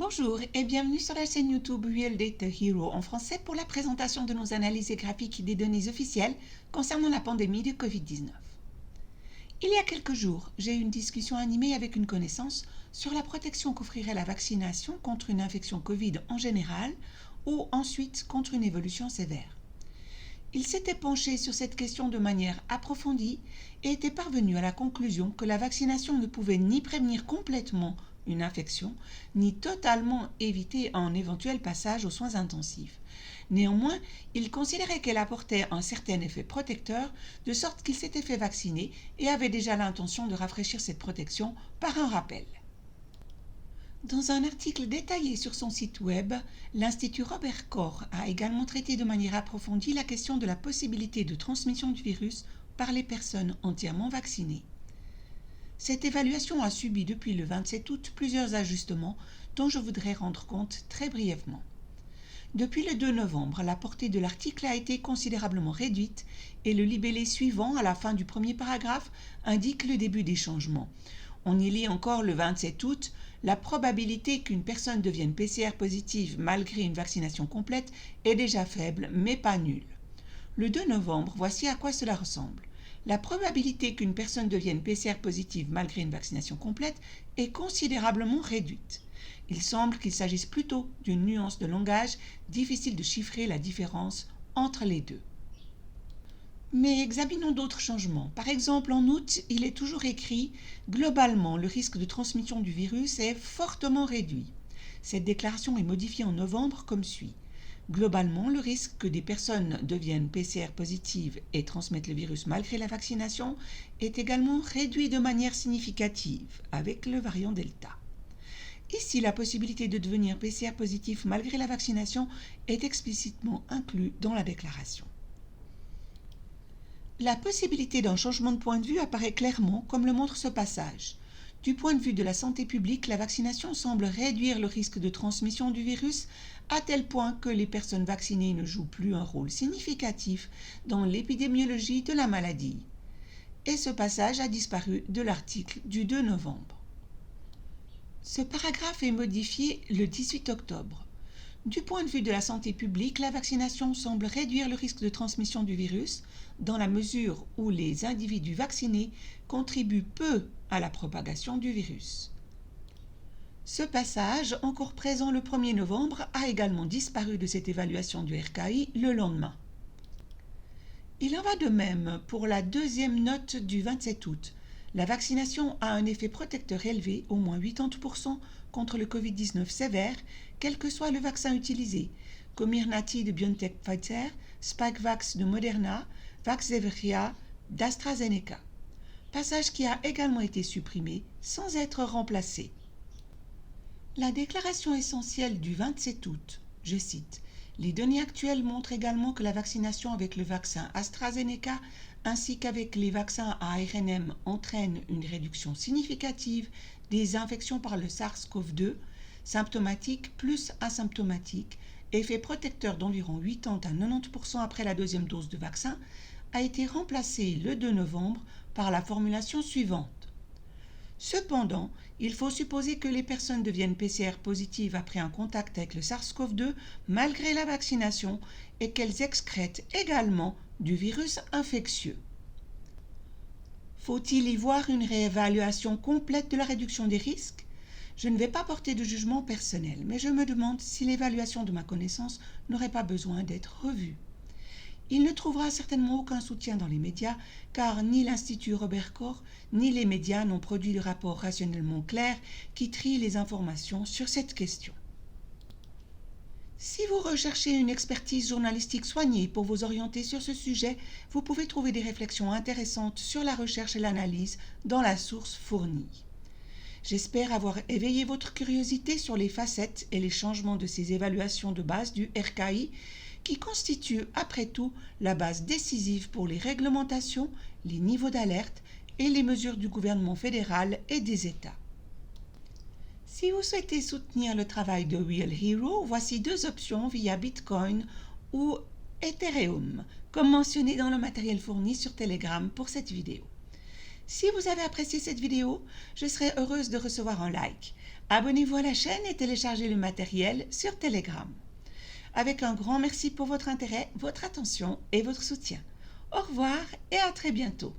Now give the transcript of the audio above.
Bonjour et bienvenue sur la chaîne YouTube Real Data Hero en français pour la présentation de nos analyses graphiques des données officielles concernant la pandémie de Covid-19. Il y a quelques jours, j'ai eu une discussion animée avec une connaissance sur la protection qu'offrirait la vaccination contre une infection Covid en général ou ensuite contre une évolution sévère. Il s'était penché sur cette question de manière approfondie et était parvenu à la conclusion que la vaccination ne pouvait ni prévenir complètement une infection, ni totalement éviter un éventuel passage aux soins intensifs. Néanmoins, il considérait qu'elle apportait un certain effet protecteur, de sorte qu'il s'était fait vacciner et avait déjà l'intention de rafraîchir cette protection par un rappel. Dans un article détaillé sur son site web, l'Institut Robert Koch a également traité de manière approfondie la question de la possibilité de transmission du virus par les personnes entièrement vaccinées. Cette évaluation a subi depuis le 27 août plusieurs ajustements dont je voudrais rendre compte très brièvement. Depuis le 2 novembre, la portée de l'article a été considérablement réduite et le libellé suivant, à la fin du premier paragraphe, indique le début des changements. On y lit encore le 27 août, la probabilité qu'une personne devienne PCR positive malgré une vaccination complète est déjà faible, mais pas nulle. Le 2 novembre, voici à quoi cela ressemble. La probabilité qu'une personne devienne PCR positive malgré une vaccination complète est considérablement réduite. Il semble qu'il s'agisse plutôt d'une nuance de langage, difficile de chiffrer la différence entre les deux. Mais examinons d'autres changements. Par exemple, en août, il est toujours écrit « Globalement, le risque de transmission du virus est fortement réduit ». Cette déclaration est modifiée en novembre comme suit. Globalement, le risque que des personnes deviennent PCR positives et transmettent le virus malgré la vaccination est également réduit de manière significative avec le variant Delta. Ici, la possibilité de devenir PCR positif malgré la vaccination est explicitement inclue dans la déclaration. La possibilité d'un changement de point de vue apparaît clairement, comme le montre ce passage. Du point de vue de la santé publique, la vaccination semble réduire le risque de transmission du virus à tel point que les personnes vaccinées ne jouent plus un rôle significatif dans l'épidémiologie de la maladie. Et ce passage a disparu de l'article du 2 novembre. Ce paragraphe est modifié le 18 octobre. Du point de vue de la santé publique, la vaccination semble réduire le risque de transmission du virus dans la mesure où les individus vaccinés contribuent peu à la propagation du virus. Ce passage, encore présent le 1er novembre, a également disparu de cette évaluation du RKI le lendemain. Il en va de même pour la deuxième note du 27 août. La vaccination a un effet protecteur élevé, au moins 80%, contre le Covid-19 sévère, quel que soit le vaccin utilisé, Comirnaty de BioNTech Pfizer, Spikevax de Moderna, Vaxzevria d'AstraZeneca. Passage qui a également été supprimé sans être remplacé. La déclaration essentielle du 27 août, je cite, « Les données actuelles montrent également que la vaccination avec le vaccin AstraZeneca ainsi qu'avec les vaccins à ARNM entraîne une réduction significative des infections par le SARS-CoV-2, symptomatiques plus asymptomatiques, effet protecteur d'environ 80 à 90% après la deuxième dose de vaccin, a été remplacé le 2 novembre par la formulation suivante. Cependant, il faut supposer que les personnes deviennent PCR positives après un contact avec le SARS-CoV-2 malgré la vaccination et qu'elles excrètent également du virus infectieux. Faut-il y voir une réévaluation complète de la réduction des risques? Je ne vais pas porter de jugement personnel, mais je me demande si l'évaluation de ma connaissance n'aurait pas besoin d'être revue. Il ne trouvera certainement aucun soutien dans les médias, car ni l'Institut Robert Koch ni les médias n'ont produit de rapport rationnellement clair qui trie les informations sur cette question. Si vous recherchez une expertise journalistique soignée pour vous orienter sur ce sujet, vous pouvez trouver des réflexions intéressantes sur la recherche et l'analyse dans la source fournie. J'espère avoir éveillé votre curiosité sur les facettes et les changements de ces évaluations de base du RKI, qui constituent après tout la base décisive pour les réglementations, les niveaux d'alerte et les mesures du gouvernement fédéral et des États. Si vous souhaitez soutenir le travail de Real Hero, voici deux options via Bitcoin ou Ethereum, comme mentionné dans le matériel fourni sur Telegram pour cette vidéo. Si vous avez apprécié cette vidéo, je serai heureuse de recevoir un like. Abonnez-vous à la chaîne et téléchargez le matériel sur Telegram. Avec un grand merci pour votre intérêt, votre attention et votre soutien. Au revoir et à très bientôt.